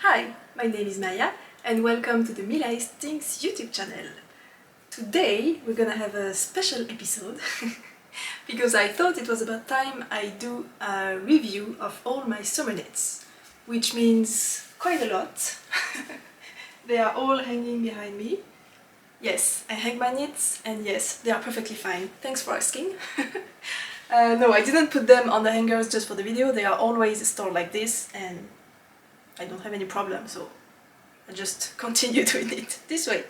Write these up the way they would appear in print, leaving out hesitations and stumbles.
Hi, my name is Maya and welcome to the Milai's Tinks YouTube channel. Today we're gonna have a special episode because I thought it was about time I do a review of all my summer knits, which means quite a lot. They are all hanging behind me. Yes, I hang my knits and yes, they are perfectly fine. Thanks for asking. No, I didn't put them on the hangers just for the video. They are always stored like this and I don't have any problem, so I just continue doing it this way.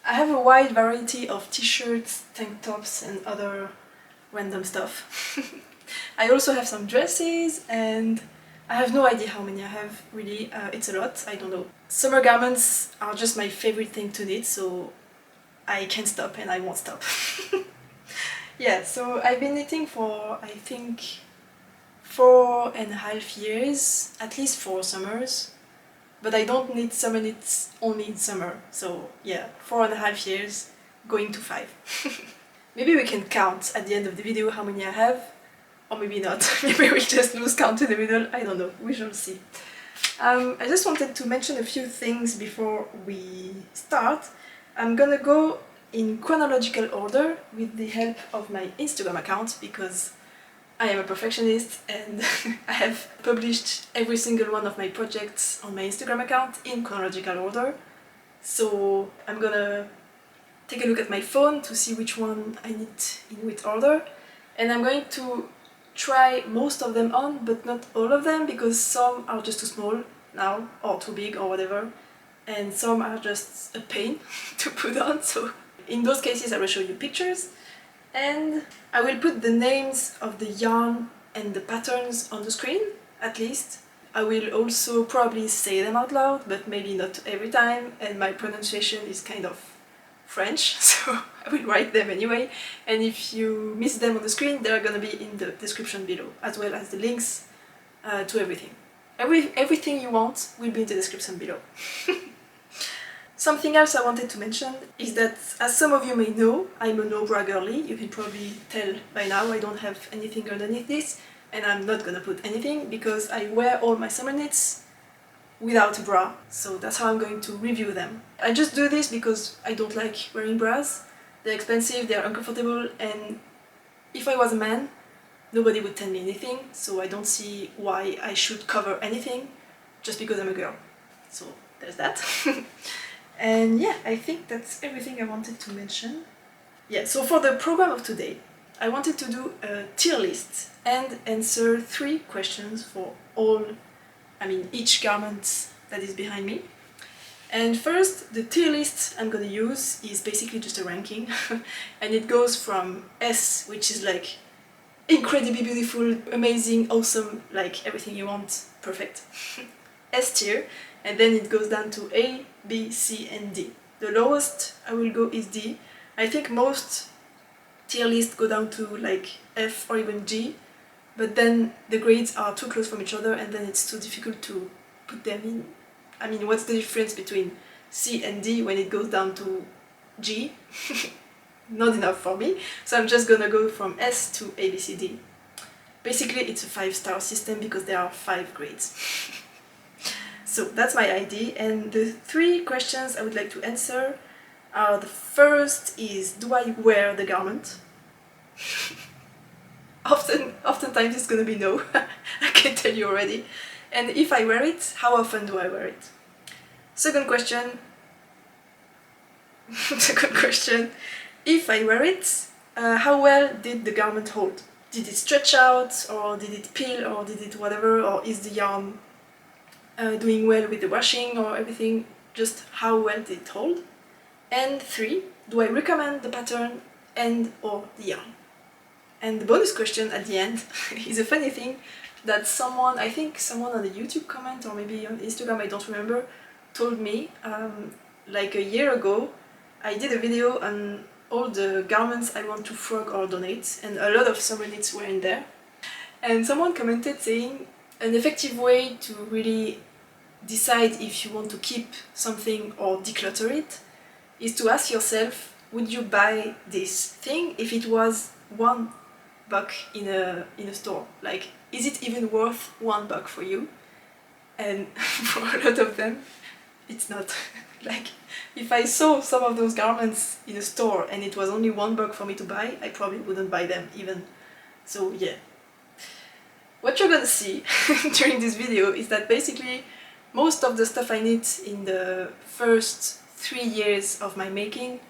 I have a wide variety of t-shirts, tank tops and other random stuff. I also have some dresses and I have no idea how many I have, really. It's a lot, I don't know. Summer garments are just my favorite thing to knit, so I can't stop and I won't stop. Yeah, so I've been knitting for, I think, 4.5 years, at least 4 summers. But I don't knit summer knits only in summer, so yeah, 4.5 years, going to 5. Maybe we can count at the end of the video how many I have, or maybe not. Maybe we just lose count in the middle, I don't know, we shall see. I just wanted to mention a few things before we start. I'm gonna go in chronological order with the help of my Instagram account because I am a perfectionist and I have published every single one of my projects on my Instagram account in chronological order. So I'm gonna take a look at my phone to see which one I knit in which order, and I'm going to try most of them on, but not all of them, because some are just too small now, or too big, or whatever, and some are just a pain to put on, so in those cases I will show you pictures, and I will put the names of the yarn and the patterns on the screen, at least. I will also probably say them out loud, but maybe not every time, and my pronunciation is kind of French, so I will write them anyway, and if you miss them on the screen, they're gonna be in the description below, as well as the links to everything. Everything you want will be in the description below. Something else I wanted to mention is that, as some of you may know, I'm a no-bra girly. You can probably tell by now I don't have anything underneath this, and I'm not gonna put anything because I wear all my summer knits without a bra, so that's how I'm going to review them. I just do this because I don't like wearing bras. They're expensive, they're uncomfortable, and if I was a man, nobody would tell me anything, so I don't see why I should cover anything just because I'm a girl. So there's that. And yeah, I think that's everything I wanted to mention. Yeah, so for the program of today, I wanted to do a tier list and answer 3 questions for each garment that is behind me. And first, the tier list I'm gonna use is basically just a ranking, and it goes from S, which is like incredibly beautiful, amazing, awesome, like everything you want, perfect, S tier, and then it goes down to A, B, C and D. The lowest I will go is D. I think most tier lists go down to like F or even G, but then the grades are too close from each other and then it's too difficult to put them in. I mean, what's the difference between C and D when it goes down to G? Not enough for me, so I'm just gonna go from S to A, B, C, D. Basically it's a 5-star system because there are 5 grades. So that's my ID, and the 3 questions I would like to answer are: the first is, do I wear the garment? Oftentimes it's gonna be no, I can tell you already. And if I wear it, how often do I wear it? Second question, if I wear it, how well did the garment hold? Did it stretch out, or did it peel, or did it whatever, or is the yarn doing well with the washing or everything, just how well did it hold? And 3, do I recommend the pattern and or the yarn? And the bonus question at the end is a funny thing that someone, I think someone on a YouTube comment or maybe on Instagram, I don't remember, told me like a year ago. I did a video on all the garments I want to frog or donate, and a lot of summer knits were in there. And someone commented saying an effective way to really decide if you want to keep something or declutter it is to ask yourself, would you buy this thing if it was $1 in a store? Like, is it even worth $1 for you? and for a lot of them it's not. Like, if I saw some of those garments in a store and it was only $1 for me to buy, I probably wouldn't buy them even. So yeah. What you're gonna see during this video is that basically most of the stuff I need in the first 3 years of my making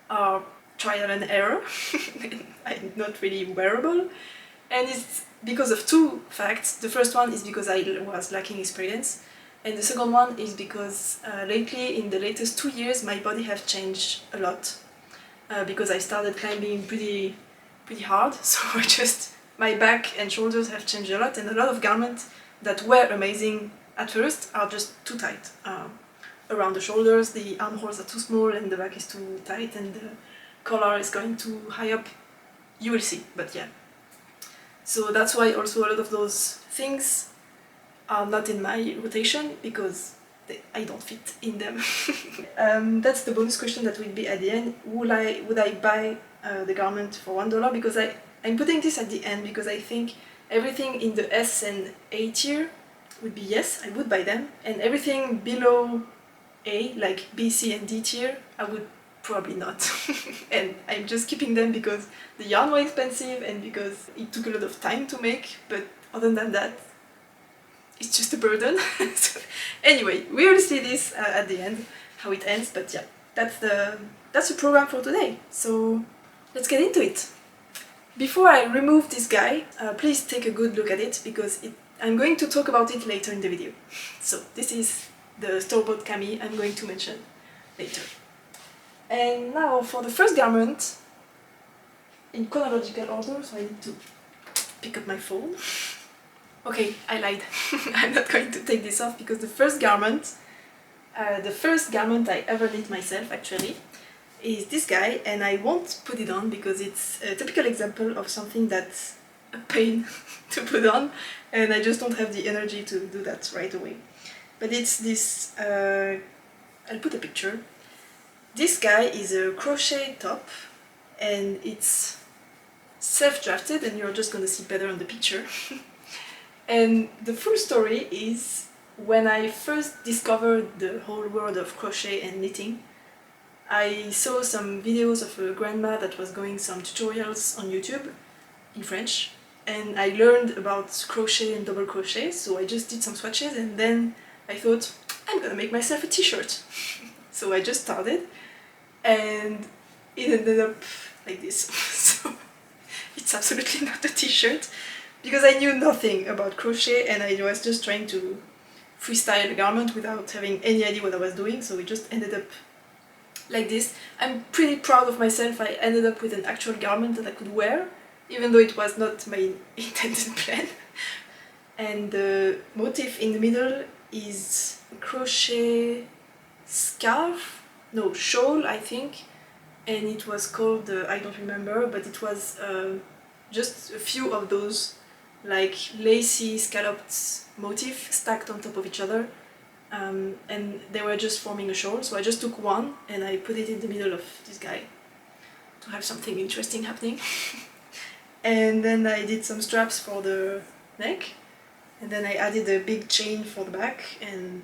are trial and error and not really wearable, and it's because of two facts. The first one is because I was lacking experience, and the second one is because lately, in the latest 2 years, my body has changed a lot because I started climbing pretty hard, so my back and shoulders have changed a lot, and a lot of garments that were amazing at first are just too tight. Around the shoulders, the armholes are too small and the back is too tight and the collar is going too high up. You will see, but yeah. So that's why also a lot of those things are not in my rotation because I don't fit in them. That's the bonus question that will be at the end. Would I buy the garment for $1? Because I'm putting this at the end because I think everything in the S and A tier would be yes, I would buy them, and everything below A, like B, C and D tier, I would probably not. And I'm just keeping them because the yarn was expensive and because it took a lot of time to make, but other than that, it's just a burden. So, anyway, we will see this at the end, how it ends, but yeah, that's the program for today. So let's get into it. Before I remove this guy, please take a good look at it because I'm going to talk about it later in the video. So this is the store-bought cami I'm going to mention later. And now for the first garment, in chronological order, so I need to pick up my phone. Okay, I lied. I'm not going to take this off because the first garment I ever knit myself actually, is this guy, and I won't put it on because it's a typical example of something that's a pain to put on, and I just don't have the energy to do that right away. But it's this, I'll put a picture. This guy is a crochet top, and it's self-drafted, and you're just gonna see better on the picture. And the full story is when I first discovered the whole world of crochet and knitting, I saw some videos of a grandma that was going some tutorials on YouTube in French, and I learned about crochet and double crochet, so I just did some swatches and then I thought, I'm gonna make myself a t-shirt. So I just started and it ended up like this. So it's absolutely not a t-shirt because I knew nothing about crochet and I was just trying to freestyle a garment without having any idea what I was doing, so it just ended up like this. I'm pretty proud of myself. I ended up with an actual garment that I could wear, even though it was not my intended plan. And the motif in the middle is a crochet scarf, no, shawl I think, and it was called, I don't remember, but it was just a few of those like lacy scalloped motifs stacked on top of each other. And they were just forming a shawl, so I just took one and I put it in the middle of this guy to have something interesting happening. And then I did some straps for the neck, and then I added a big chain for the back, and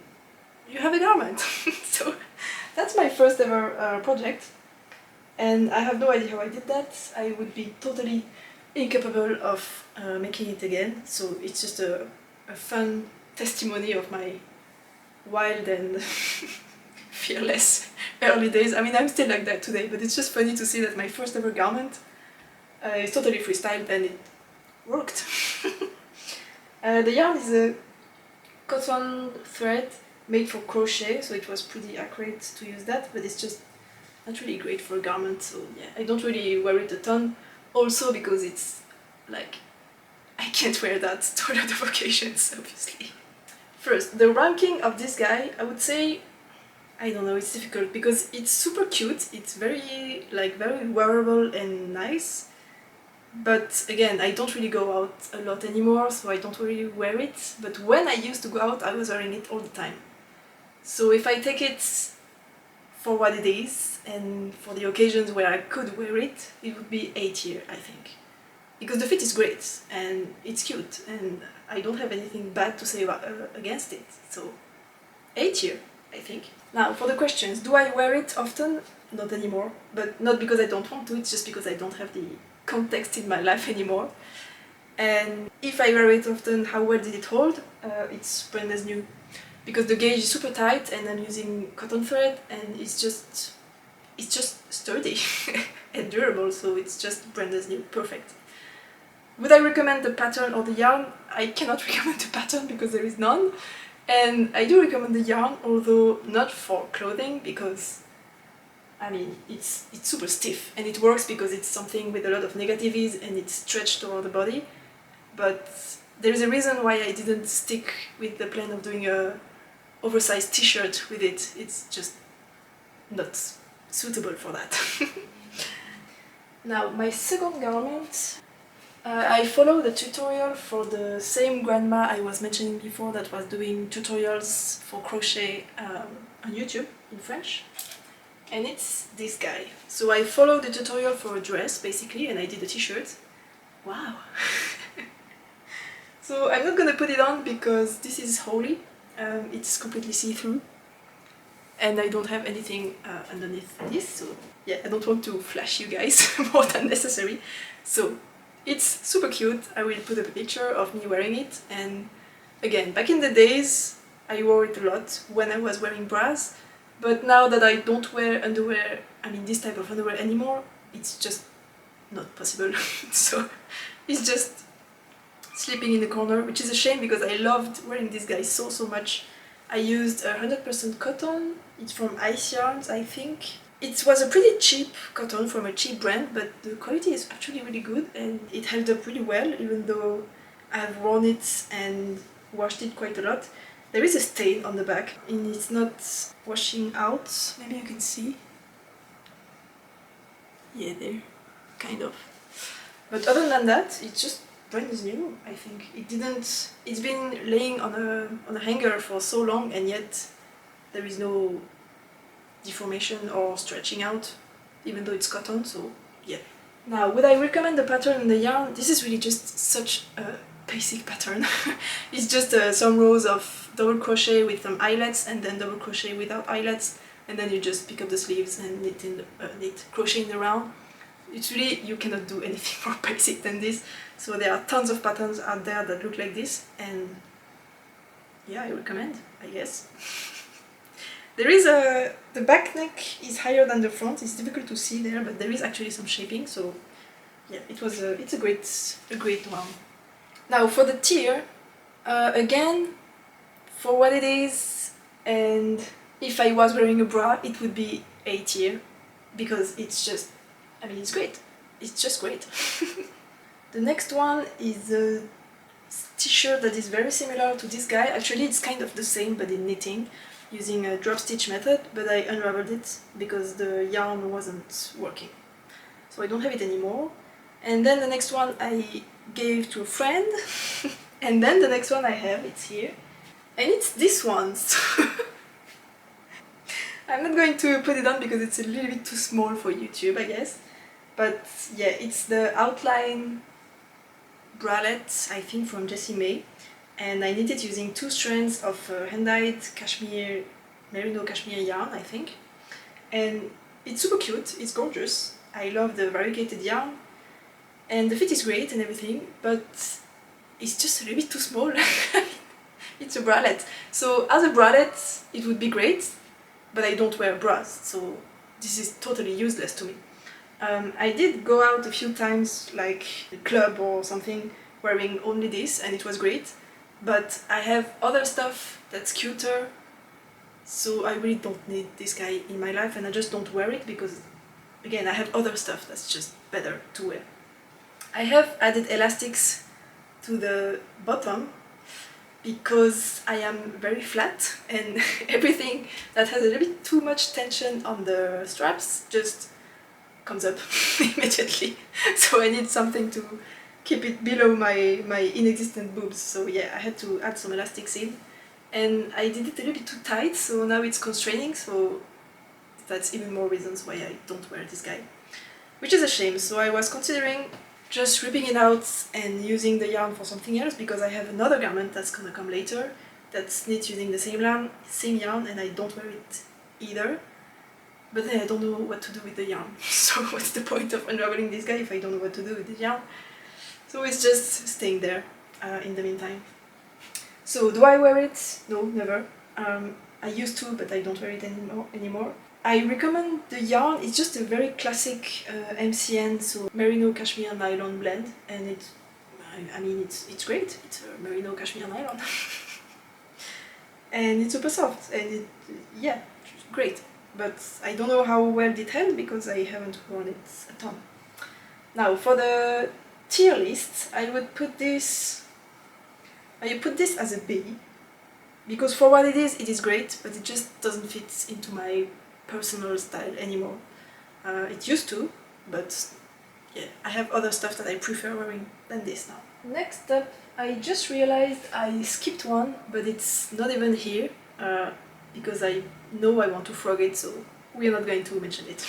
you have a garment. So that's my first ever project, and I have no idea how I did that. I would be totally incapable of making it again, so it's just a fun testimony of my wild and fearless early days. I mean, I'm still like that today, but it's just funny to see that my first ever garment is totally freestyled and it worked. The yarn is a cotton thread made for crochet, so it was pretty accurate to use that, but it's just not really great for a garment, so yeah, I don't really wear it a ton. Also because it's like, I can't wear that to a lot of occasions, obviously. First, the ranking of this guy, I would say, I don't know, it's difficult because it's super cute, it's very wearable and nice, but again, I don't really go out a lot anymore, so I don't really wear it, but when I used to go out, I was wearing it all the time. So if I take it for what it is, and for the occasions where I could wear it, it would be A tier, I think. Because the fit is great, and it's cute, and I don't have anything bad to say about, against it. So 8 tier, I think. Now for the questions, do I wear it often? Not anymore, but not because I don't want to, it's just because I don't have the context in my life anymore. And if I wear it often, how well did it hold? It's brand as new. Because the gauge is super tight and I'm using cotton thread and it's just sturdy and durable, so it's just brand as new, perfect. Would I recommend the pattern or the yarn? I cannot recommend the pattern because there is none. And I do recommend the yarn, although not for clothing, because I mean it's super stiff and it works because it's something with a lot of negatives and it's stretched over the body. But there is a reason why I didn't stick with the plan of doing a oversized t-shirt with it. It's just not suitable for that. Now my second garment, I follow the tutorial for the same grandma I was mentioning before that was doing tutorials for crochet on YouTube in French, and it's this guy. So I followed the tutorial for a dress basically and I did a t-shirt. Wow! So I'm not gonna put it on because this is holy, it's completely see-through and I don't have anything underneath this, so yeah, I don't want to flash you guys more than necessary. So it's super cute. I will put up a picture of me wearing it, and again, back in the days I wore it a lot when I was wearing bras, but now that I don't wear underwear, I mean this type of underwear anymore, it's just not possible. So it's just sleeping in the corner, which is a shame because I loved wearing this guy so much. I used 100% cotton, it's from Ice Yarns I think. It was a pretty cheap cotton from a cheap brand, but the quality is actually really good and it held up really well, even though I've worn it and washed it quite a lot. There is a stain on the back and it's not washing out, maybe you can see. Yeah, there, kind of. But other than that, it's just brand is new, I think. It's been laying on a hanger for so long and yet there is no deformation or stretching out, even though it's cotton, so yeah. Now, would I recommend the pattern and the yarn? This is really just such a basic pattern. It's just some rows of double crochet with some eyelets and then double crochet without eyelets, and then you just pick up the sleeves and knit crochet in the round. It's really, you cannot do anything more basic than this. So there are tons of patterns out there that look like this, and yeah, I recommend, I guess. There is the back neck is higher than the front. It's difficult to see there, but there is actually some shaping. So yeah, it's a great one. Now for the tier, again, for what it is, and if I was wearing a bra, it would be A tier because it's just, I mean, it's great. It's just great. The next one is a t-shirt that is very similar to this guy. Actually, it's kind of the same, but in knitting, using a drop stitch method, but I unraveled it because the yarn wasn't working. So I don't have it anymore. And then the next one I gave to a friend. And then the next one I have, it's here. And it's this one. So I'm not going to put it on because it's a little bit too small for YouTube, I guess. But yeah, it's the outline bralette, I think, from Jessie May. And I knit it using 2 strands of hand-dyed cashmere, merino cashmere yarn, I think. And it's super cute, it's gorgeous. I love the variegated yarn. And the fit is great and everything, but it's just a little bit too small. It's a bralette. So as a bralette, it would be great, but I don't wear bras, so this is totally useless to me. I did go out a few times, like a club or something, wearing only this, and it was great. But I have other stuff that's cuter, so I really don't need this guy in my life, and I just don't wear it because, again, I have other stuff that's just better to wear. I have added elastics to the bottom because I am very flat and everything that has a little bit too much tension on the straps just comes up immediately. So I need something to keep it below my inexistent boobs. So yeah, I had to add some elastics in. And I did it a little bit too tight, so now it's constraining, so that's even more reasons why I don't wear this guy. Which is a shame, so I was considering just ripping it out and using the yarn for something else, because I have another garment that's gonna come later that's knit using the same yarn, and I don't wear it either. But then I don't know what to do with the yarn. So what's the point of unraveling this guy if I don't know what to do with the yarn? So it's just staying there in the meantime. So do I wear it? No, never. I used to, but I don't wear it anymore. I recommend the yarn. It's just a very classic MCN, so merino cashmere nylon blend, and it's great. It's a merino cashmere nylon, and it's super soft, and yeah, great. But I don't know how well it held because I haven't worn it a ton. Now for the tier list, I would put this. I put this as a B, because for what it is great, but it just doesn't fit into my personal style anymore. It used to, but yeah, I have other stuff that I prefer wearing than this now. Next up, I just realized I skipped one, but it's not even here, because I know I want to frog it, so we're not going to mention it.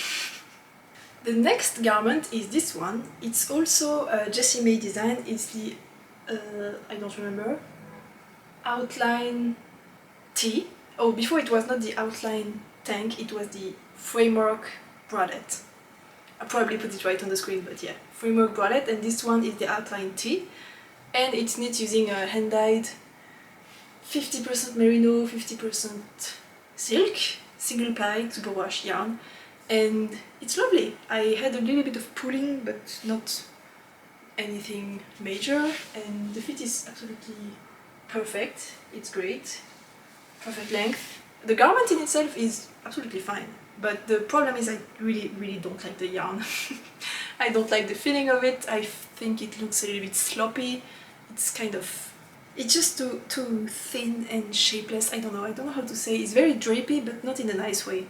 The next garment is this one. It's also a Jessie May design. It's the, I don't remember, outline Tee. Oh, before it was not the outline tank, it was the framework bralette. I'll probably put it right on the screen, but yeah, framework bralette, and this one is the outline Tee, and it's knit using a hand-dyed 50% merino, 50% silk, single ply, superwash yarn, and it's lovely. I had a little bit of pulling, but not anything major, and the fit is absolutely perfect. It's great, perfect length. The garment in itself is absolutely fine, but the problem is I really don't like the yarn. I don't like the feeling of it. I think it looks a little bit sloppy. It's kind of, it's just too thin and shapeless. I don't know how to say. It's very drapey, but not in a nice way.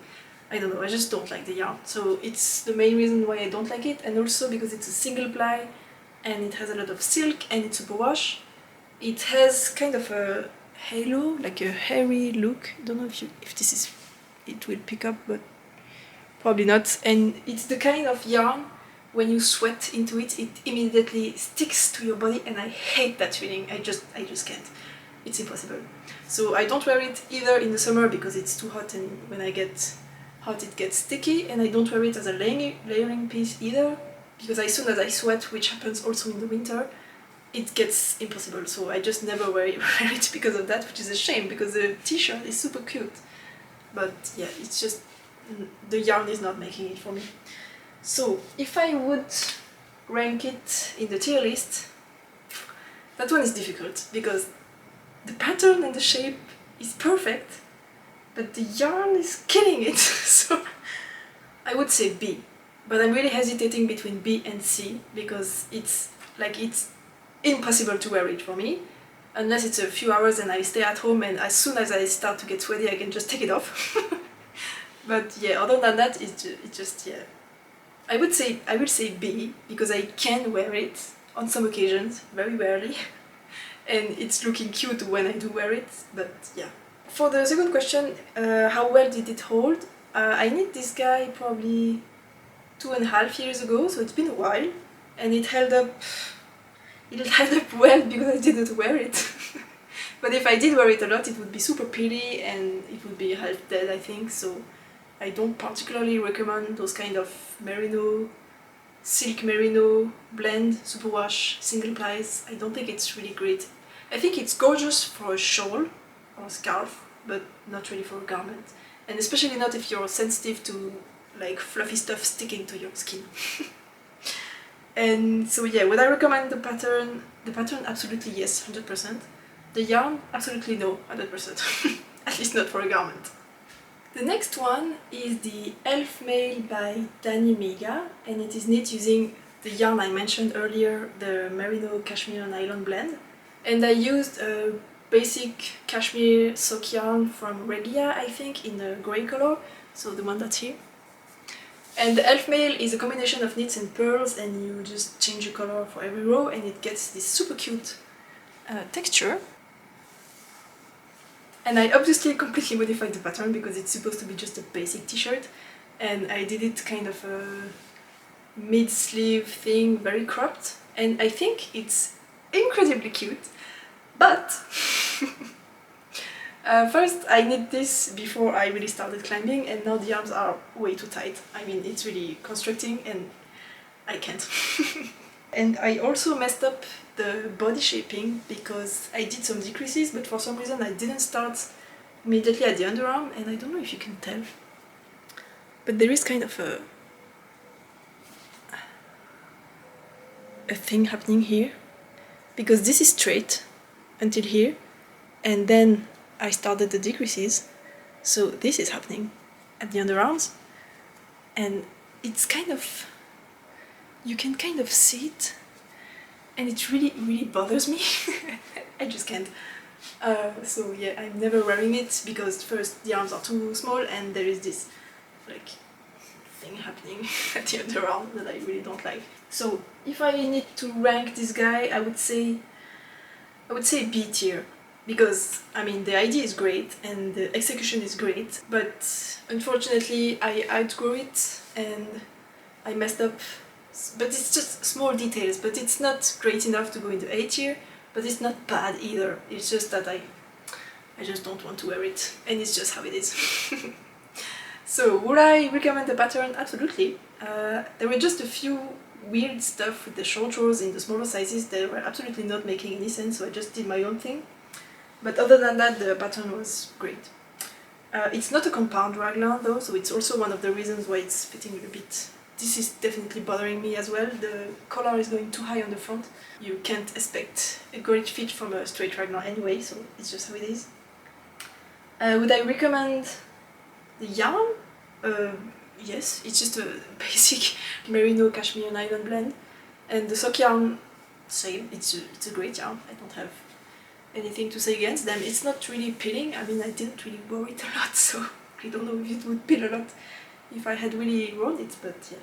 I don't know, I just don't like the yarn. So it's the main reason why I don't like it, and also because it's a single ply and it has a lot of silk and it's superwash. It has kind of a halo, like a hairy look. I don't know if this is, it will pick up, but probably not. And it's the kind of yarn, when you sweat into it, it immediately sticks to your body, and I hate that feeling. I just can't. It's impossible. So I don't wear it either in the summer because it's too hot, and when I get hot it gets sticky, and I don't wear it as a layering piece either, because as soon as I sweat, which happens also in the winter, it gets impossible. So I just never wear it because of that, which is a shame because the t-shirt is super cute. But yeah, it's just, the yarn is not making it for me. So if I would rank it in the tier list, that one is difficult because the pattern and the shape is perfect, but the yarn is killing it. So I would say B, but I'm really hesitating between B and C because it's impossible to wear it for me, unless it's a few hours and I stay at home, and as soon as I start to get sweaty I can just take it off. But yeah, other than that, it's just, yeah. I will say B, because I can wear it on some occasions, very rarely, and it's looking cute when I do wear it, but yeah. For the second question, how well did it hold? I knit this guy probably 2.5 years ago, so it's been a while, and it held up well because I didn't wear it. But if I did wear it a lot, it would be super peely and it would be half dead, I think, so I don't particularly recommend those kind of merino, silk merino blend, superwash, single plies. I don't think it's really great. I think it's gorgeous for a shawl or scarf, but not really for a garment. And especially not if you're sensitive to like fluffy stuff sticking to your skin. And so yeah, would I recommend the pattern? The pattern, absolutely yes, 100%. The yarn, absolutely no, 100%. At least not for a garment. The next one is the Elfmail by Danny Mega, and it is knit using the yarn I mentioned earlier, the merino cashmere nylon blend. And I used a basic cashmere sock yarn from Regia, I think, in a grey color, so the one that's here. And the Elfmail is a combination of knits and pearls, and you just change the color for every row, and it gets this super cute texture. And I obviously completely modified the pattern because it's supposed to be just a basic t-shirt, and I did it kind of a mid-sleeve thing, very cropped, and I think it's incredibly cute, but first I knit this before I really started climbing, and now the arms are way too tight. I mean, it's really constricting and I can't. And I also messed up the body shaping because I did some decreases, but for some reason I didn't start immediately at the underarm, and I don't know if you can tell, but there is kind of a thing happening here, because this is straight until here, and then I started the decreases, so this is happening at the underarms, and it's kind of, you can kind of see it, and it really bothers me. I just can't. So yeah, I'm never wearing it because first the arms are too small, and there is this like thing happening at the underarm that I really don't like. So if I need to rank this guy, I would say B tier, because I mean the idea is great and the execution is great, but unfortunately I outgrew it and I messed up. But it's just small details, but it's not great enough to go into A tier, but it's not bad either. It's just that I just don't want to wear it, and it's just how it is. So would I recommend the pattern? Absolutely. There were just a few weird stuff with the short rows in the smaller sizes that were absolutely not making any sense, so I just did my own thing. But other than that, the pattern was great. It's not a compound raglan though, so it's also one of the reasons why it's fitting a bit. This is definitely bothering me as well. The collar is going too high on the front. You can't expect a great fit from a straight raglan anyway, so it's just how it is. Would I recommend the yarn? Yes, it's just a basic merino cashmere nylon blend, and the sock yarn, same. It's a great yarn. I don't have anything to say against them. It's not really pilling. I mean, I didn't really wear it a lot, so I don't know if it would pill a lot if I had really worn it, but yeah.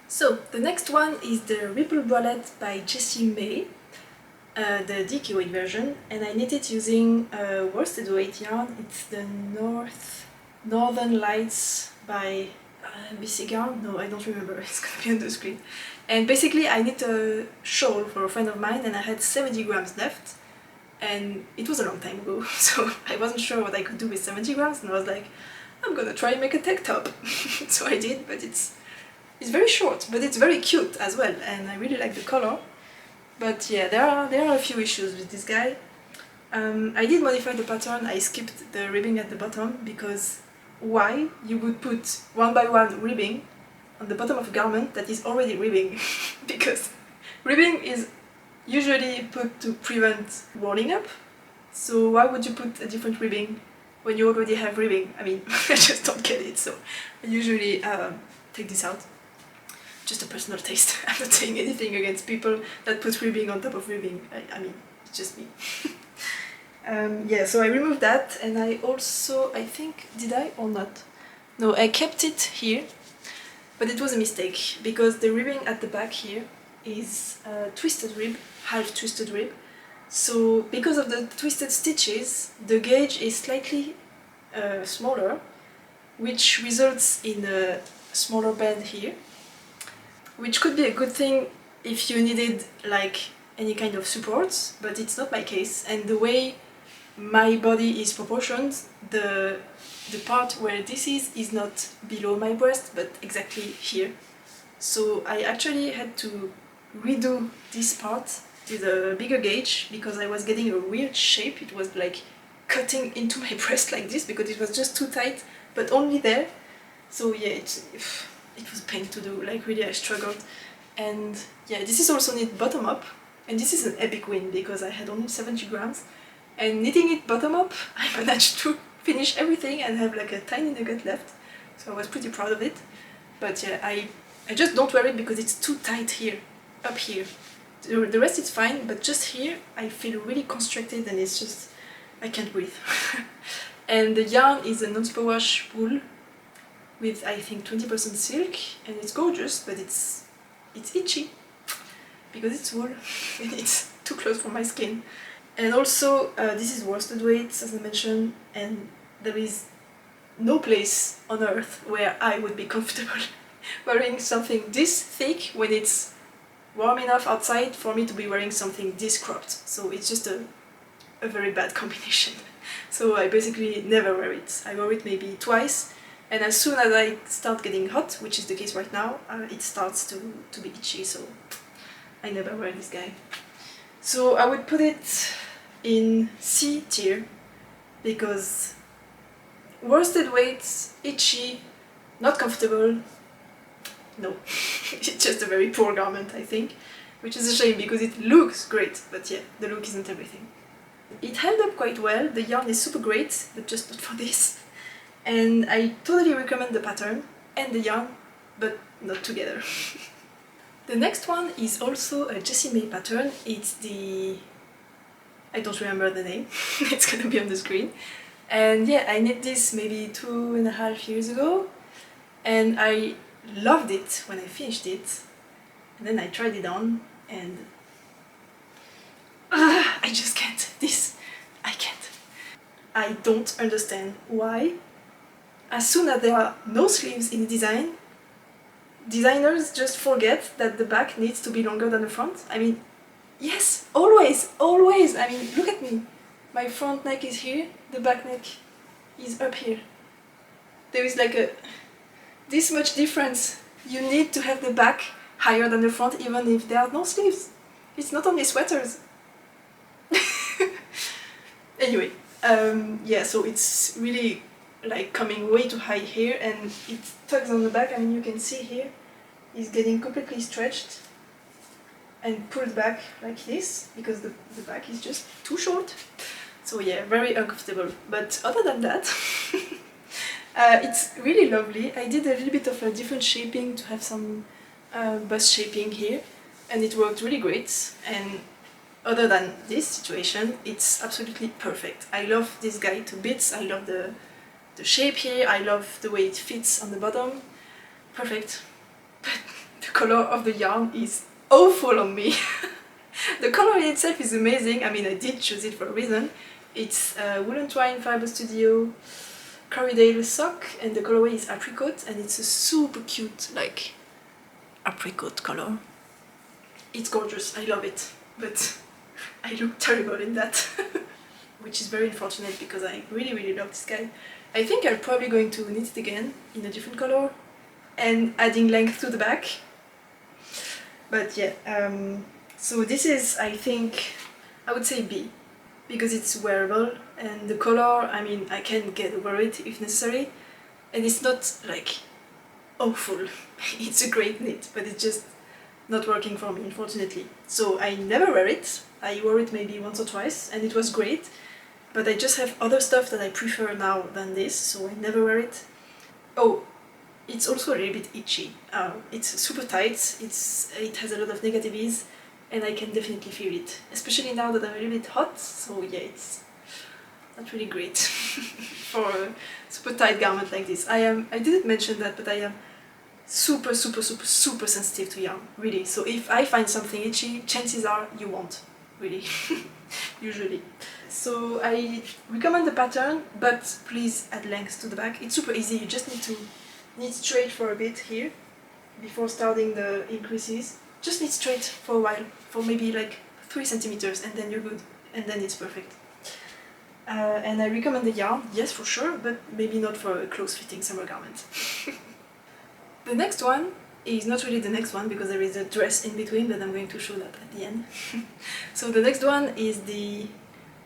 So the next one is the Ripple Bralette by Jessie May, the DK weight version, and I knit it using worsted weight yarn. It's the Northern Lights by BC Garn. No, I don't remember. It's gonna be on the screen. And basically, I knit a shawl for a friend of mine, and I had 70 grams left. And it was a long time ago, so I wasn't sure what I could do with 70 grams, and I was like, I'm gonna try and make a tank top. So I did, but it's very short, but it's very cute as well, and I really like the color. But yeah, there are a few issues with this guy. I did modify the pattern. I skipped the ribbing at the bottom, because why you would put one by one ribbing on the bottom of a garment that is already ribbing? Because ribbing is usually put to prevent rolling up, so why would you put a different ribbing when you already have ribbing? I mean, I just don't get it, so I usually take this out. Just a personal taste. I'm not saying anything against people that put ribbing on top of ribbing. I mean, it's just me. Yeah, so I removed that, and I also, I think, did I or not? No, I kept it here, but it was a mistake, because the ribbing at the back here is twisted rib, half twisted rib. So because of the twisted stitches, the gauge is slightly smaller, which results in a smaller bend here, which could be a good thing if you needed like any kind of supports, but it's not my case. And the way my body is proportioned, the part where this is not below my breast, but exactly here. So I actually had to redo this part with a bigger gauge, because I was getting a weird shape. It was like cutting into my breast like this, because it was just too tight, but only there. So yeah, it was a pain to do, like really I struggled. And yeah, this is also knit bottom up, and this is an epic win, because I had only 70 grams, and knitting it bottom up, I managed to finish everything and have like a tiny nugget left, so I was pretty proud of it. But yeah, I just don't wear it because it's too tight here, up here. The rest is fine, but just here I feel really constricted, and it's just, I can't breathe. And the yarn is a non-superwash wool with, I think, 20% silk, and it's gorgeous, but it's itchy because it's wool and it's too close for my skin. And also this is worsted weight, as I mentioned, and there is no place on earth where I would be comfortable wearing something this thick when it's warm enough outside for me to be wearing something this cropped. So it's just a very bad combination. So I basically never wear it. I wear it maybe twice, and as soon as I start getting hot, which is the case right now, it starts to be itchy, so I never wear this guy. So I would put it in C tier, because worsted weight, itchy, not comfortable, no. It's just a very poor garment, I think, which is a shame because it looks great, but yeah, the look isn't everything. It held up quite well, the yarn is super great, but just not for this. And I totally recommend the pattern and the yarn, but not together. The next one is also a Jessie May pattern. It's the... I don't remember the name, it's gonna be on the screen. And yeah, I knit this maybe 2.5 years ago, and I loved it when I finished it. And then I tried it on, and I just can't. I can't. I don't understand why, as soon as there are no sleeves in the design, designers just forget that the back needs to be longer than the front. I mean, yes, always, always. I mean, look at me. My front neck is here, the back neck is up here. There is like this much difference. You need to have the back higher than the front even if there are no sleeves. It's not only sweaters. Anyway, yeah, so it's really like coming way too high here, and it tugs on the back. I mean, you can see here, it's getting completely stretched and pulled back like this because the back is just too short. So yeah, very uncomfortable. But other than that, it's really lovely. I did a little bit of a different shaping to have some bust shaping here, and it worked really great. And other than this situation, it's absolutely perfect. I love this guy to bits. I love the shape here. I love the way it fits on the bottom. Perfect. But the color of the yarn is awful on me. The color in itself is amazing. I mean, I did choose it for a reason. It's Woolen Twine Fiber Studio Corridale sock, and the colorway is apricot, and it's a super cute, like, apricot color. It's gorgeous. I love it. But I look terrible in that, which is very unfortunate because I really, really love this guy. I think I'm probably going to knit it again in a different color and adding length to the back. But yeah, so this is, I think, I would say B, because it's wearable, and the color, I mean, I can get over it if necessary, and it's not like awful. It's a great knit, but it's just not working for me, unfortunately. So I never wear it. I wore it maybe once or twice, and it was great, but I just have other stuff that I prefer now than this, so I never wear it. Oh, it's also a little bit itchy. It's super tight, it has a lot of negative ease, and I can definitely feel it, especially now that I'm a little bit hot, so yeah, it's not really great for a super tight garment like this. I didn't mention that, but I am super sensitive to yarn, really. So if I find something itchy, chances are you won't, really, usually. So I recommend the pattern, but please add length to the back. It's super easy, you just need to knit straight for a bit here, before starting the increases. Just knit straight for a while, for maybe like 3 centimeters, and then you're good, and then it's perfect. And I recommend the yarn, yes for sure, but maybe not for a close-fitting summer garment. The next one is not really the next one because there is a dress in between, but I'm going to show that at the end. So the next one is the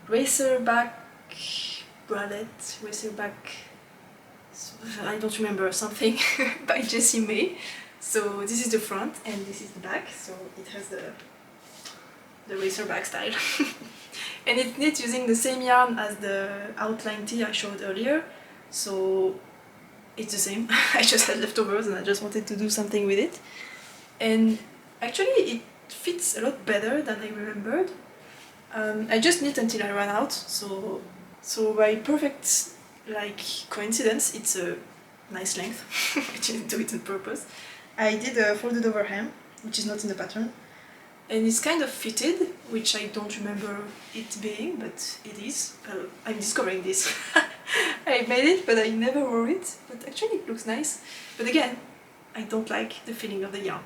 Racerback bralette, Racerback, I don't remember, something by Jessie May. So this is the front and this is the back, so it has the Racerback style. And it's knit using the same yarn as the outline tee I showed earlier, so it's the same. I just had leftovers and I just wanted to do something with it. And actually it fits a lot better than I remembered. I just knit until I ran out, so by perfect like coincidence it's a nice length. I didn't do it on purpose. I did a folded over hem, which is not in the pattern, and it's kind of fitted, which I don't remember it being, but it is. I'm discovering this. I made it, but I never wore it, but actually it looks nice. But again, I don't like the feeling of the yarn.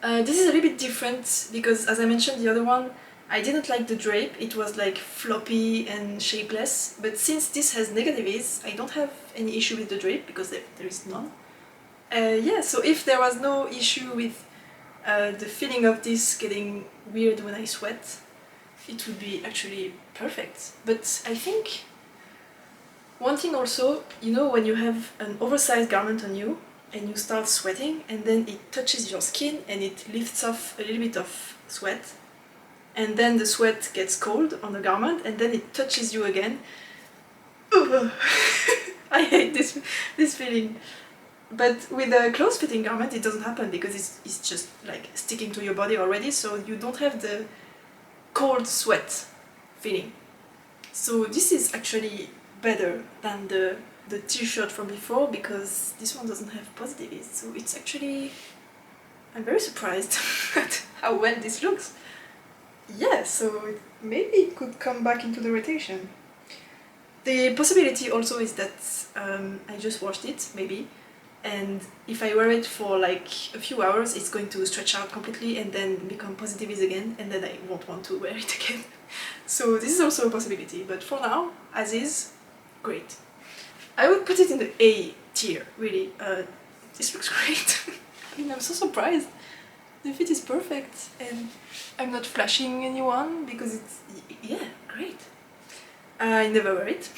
This is a little bit different because, as I mentioned, the other one, I didn't like the drape. It was like floppy and shapeless, but since this has negative ease, I don't have any issue with the drape because there is none. Yeah, so if there was no issue with the feeling of this getting weird when I sweat, it would be actually perfect. But I think one thing also, you know, when you have an oversized garment on you and you start sweating and then it touches your skin and it lifts off a little bit of sweat, and then the sweat gets cold on the garment and then it touches you again. I hate this feeling. But with a close-fitting garment it doesn't happen because it's just like sticking to your body already, so you don't have the cold sweat feeling. So this is actually better than the t-shirt from before because this one doesn't have positive ease. So it's actually... I'm very surprised at how well this looks. Yeah, so maybe it could come back into the rotation. The possibility also is that I just washed it, maybe, and if I wear it for like a few hours it's going to stretch out completely and then become positive ease again, and then I won't want to wear it again. So this is also a possibility, but for now, as is, great. I would put it in the A tier, really. This looks great. I mean, I'm so surprised. The fit is perfect and I'm not flashing anyone because it's... yeah, great. I never wear it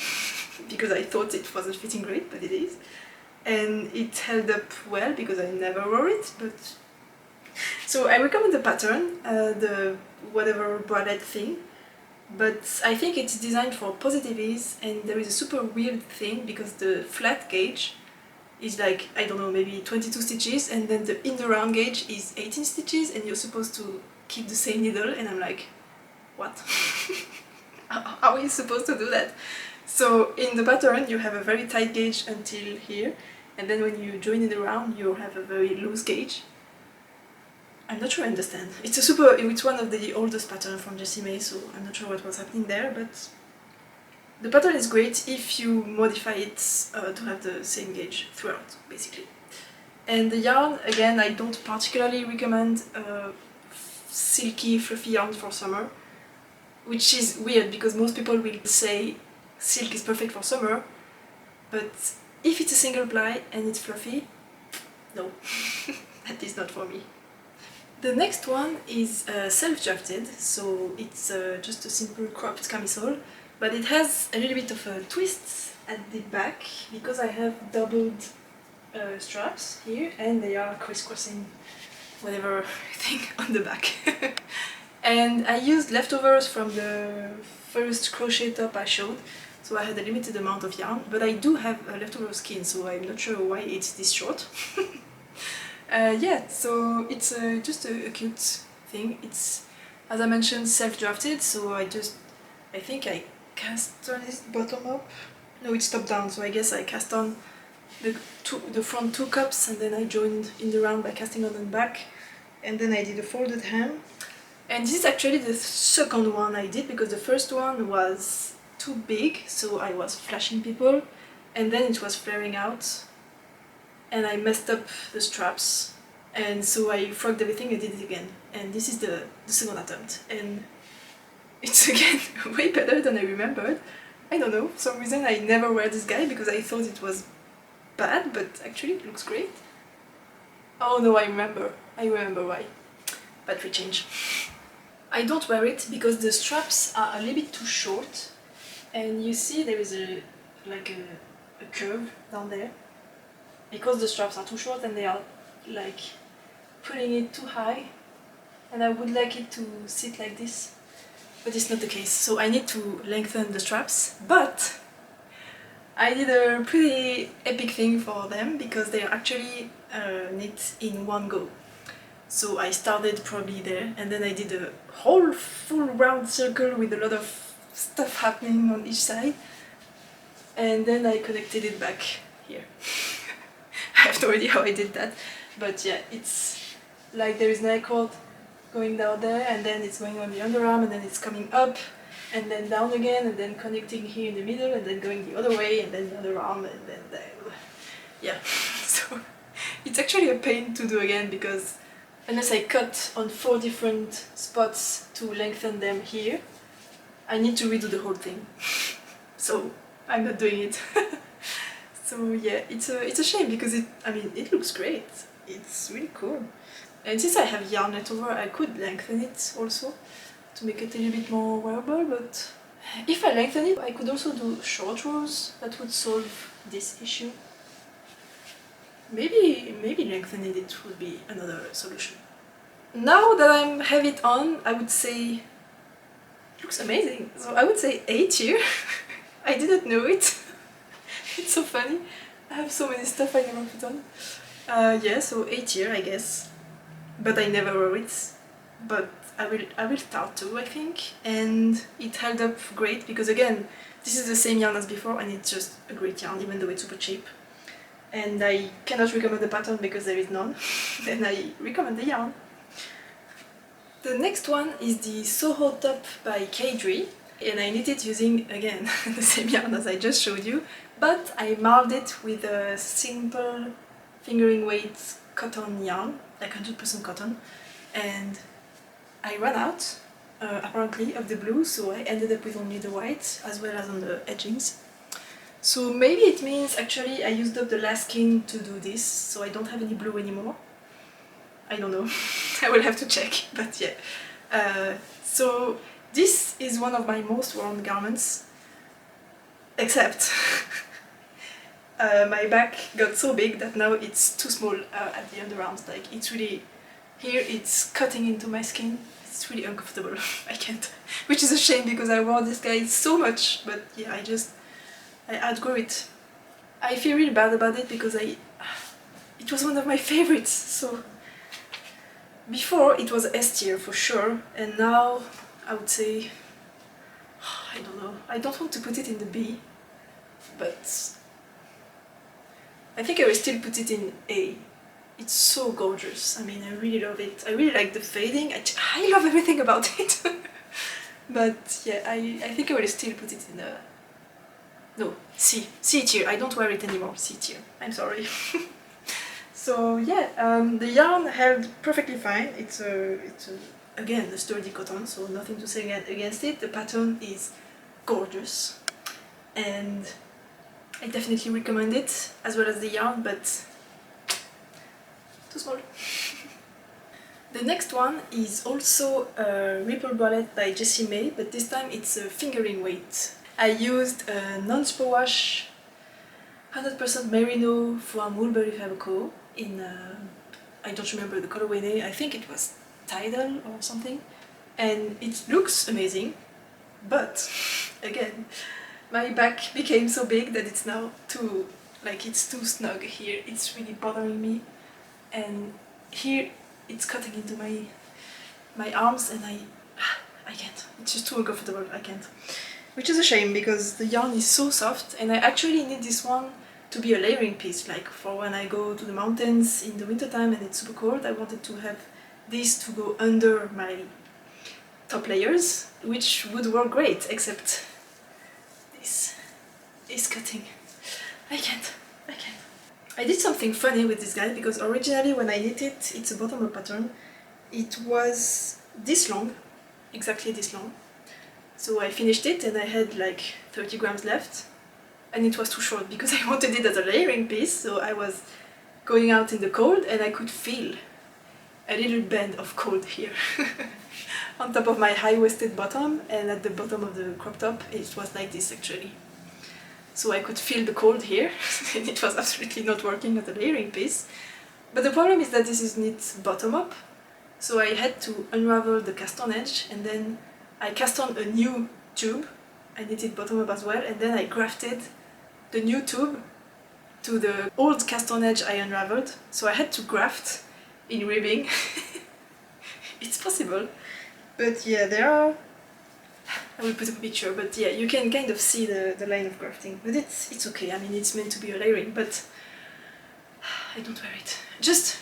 because I thought it wasn't fitting great, but it is. And it held up well because I never wore it, but... So I recommend the pattern, the whatever bralette thing, but I think it's designed for positive ease, and there is a super weird thing because the flat gauge is like, I don't know, maybe 22 stitches, and then the in the round gauge is 18 stitches, and you're supposed to keep the same needle, and I'm like, what? How are you supposed to do that? So in the pattern you have a very tight gauge until here, and then when you join in the round you have a very loose gauge. I'm not sure I understand. It's one of the oldest patterns from BC Garn, so I'm not sure what was happening there, but the pattern is great if you modify it to have the same gauge throughout, basically. And the yarn, again, I don't particularly recommend silky, fluffy yarn for summer, which is weird because most people will say silk is perfect for summer, but if it's a single ply and it's fluffy, no, that is not for me. The next one is self-drafted, so it's just a simple cropped camisole, but it has a little bit of a twist at the back because I have doubled straps here and they are criss-crossing whatever thing on the back. And I used leftovers from the first crochet top I showed, so I had a limited amount of yarn, but I do have a leftover skin, so I'm not sure why it's this short. Yeah, so it's just a cute thing. It's, as I mentioned, self-drafted, so I think I cast on this bottom up. No, it's top down, so I guess I cast on the front two cups and then I joined in the round by casting on the back, and then I did a folded hem. And this is actually the second one I did because the first one was too big, so I was flashing people, and then it was flaring out and I messed up the straps, and so I frogged everything and did it again. And this is the second attempt, and it's again way better than I remembered. I don't know, for some reason I never wear this guy because I thought it was bad, but actually it looks great. Oh no, I remember why. Battery change. I don't wear it because the straps are a little bit too short, and you see there is a curve down there because the straps are too short and they are like putting it too high, and I would like it to sit like this, but it's not the case, so I need to lengthen the straps. But I did a pretty epic thing for them because they are actually knit in one go. So I started probably there, and then I did a whole full round circle with a lot of stuff happening on each side, and then I connected it back here. I have no idea how I did that, but yeah, it's like there is an cord going down there, and then it's going on the underarm, and then it's coming up, and then down again, and then connecting here in the middle, and then going the other way, and then the underarm, and then yeah. So it's actually a pain to do again because unless I cut on 4 different spots to lengthen them here, I need to redo the whole thing. So I'm not doing it. So yeah, it's a shame because it looks great. It's really cool. And since I have yarn left over, I could lengthen it also to make it a little bit more wearable, but if I lengthen it, I could also do short rows. That would solve this issue. Maybe lengthening it would be another solution. Now that I have it on, I would say it looks amazing. So I would say A tier. I didn't know it. It's so funny. I have so many stuff I never put on. Yeah, so A tier, I guess. But I never wore it. But I will start to, I think. And it held up great because again, this is the same yarn as before and it's just a great yarn even though it's super cheap. And I cannot recommend the pattern because there is none. And I recommend the yarn. The next one is the Soho top by Kadri. And I knit it using, again, the same yarn as I just showed you. But I marled it with a simple fingering weight cotton yarn, like 100% cotton. And I ran out, apparently, of the blue, so I ended up with only the white, as well as on the edgings. So maybe it means actually I used up the last skein to do this, so I don't have any blue anymore. I don't know. I will have to check, but yeah. So this is one of my most worn garments, except my back got so big that now it's too small at the underarms. Like it's really, here it's cutting into my skin. It's really uncomfortable. I can't, which is a shame because I wore this guy so much, but yeah, I outgrew it. I feel really bad about it because it was one of my favorites. So before it was S tier for sure, and now I would say, I don't know, I don't want to put it in the B, but I think I will still put it in A. It's so gorgeous. I mean, I really love it. I really like the fading. I love everything about it. But yeah, I think I will still put it in a... No, C tier. I don't wear it anymore. C tier. I'm sorry. So yeah, the yarn held perfectly fine. It's again a sturdy cotton, so nothing to say against it. The pattern is gorgeous, and I definitely recommend it as well as the yarn, but too small. The next one is also a Ripple Bralette by Elfmail, but this time it's a fingering weight. I used a non-superwash 100% merino from Woolberry Fabric Co. in, I don't remember the colorway name, I think it was Tidal or something, and it looks amazing, but again, my back became so big that it's now too, it's too snug here, it's really bothering me, and here it's cutting into my arms and I can't, it's just too uncomfortable, I can't. Which is a shame because the yarn is so soft, and I actually need this one to be a layering piece, like for when I go to the mountains in the wintertime and it's super cold. I wanted to have this to go under my top layers, which would work great, except this is cutting. I can't. I did something funny with this guy because originally when I knit it, it's a bottom-up pattern, it was this long, exactly this long. So I finished it and I had like 30 grams left, and it was too short because I wanted it as a layering piece, so I was going out in the cold and I could feel a little band of cold here on top of my high-waisted bottom, and at the bottom of the crop top it was like this actually. So I could feel the cold here and it was absolutely not working as a layering piece. But the problem is that this is knit bottom up, so I had to unravel the cast on edge and then I cast on a new tube. I knitted bottom up as well, and then I grafted the new tube to the old cast on edge I unraveled. So I had to graft in ribbing. It's possible, but yeah, there are... I will put a picture, but yeah, you can kind of see the line of grafting. But it's okay, I mean it's meant to be a layering, but I don't wear it. Just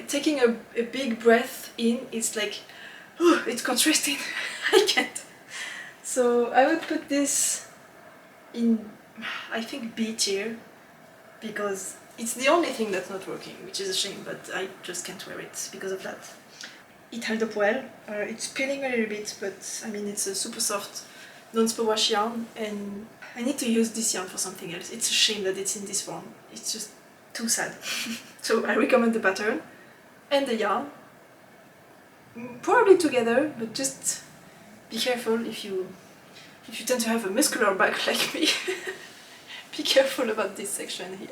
taking a big breath in, it's like, oh, it's contrasting. I can't. So I would put this in, I think, B tier, because it's the only thing that's not working, which is a shame, but I just can't wear it because of that. it held up well. It's peeling a little bit, but I mean it's a super soft non-superwash yarn, and I need to use this yarn for something else. It's a shame that it's in this form. It's just too sad. So I recommend the pattern and the yarn. Probably together, but just be careful if you tend to have a muscular back like me. Be careful about this section here.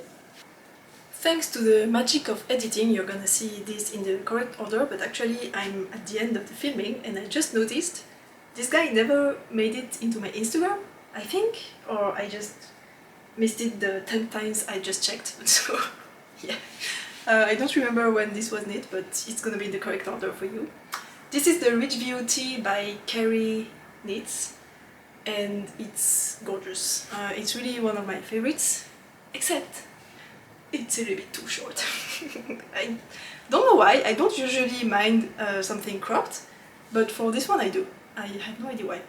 Thanks to the magic of editing, you're gonna see this in the correct order, but actually I'm at the end of the filming and I just noticed this guy never made it into my Instagram, I think, or I just missed it the 10 times I just checked, so yeah. I don't remember when this was knit, but it's gonna be in the correct order for you. This is the Ridgeview Tee by Carrie Knits, and it's gorgeous. It's really one of my favorites, except it's a little bit too short. I don't know why, I don't usually mind something cropped, but for this one I do. I have no idea why.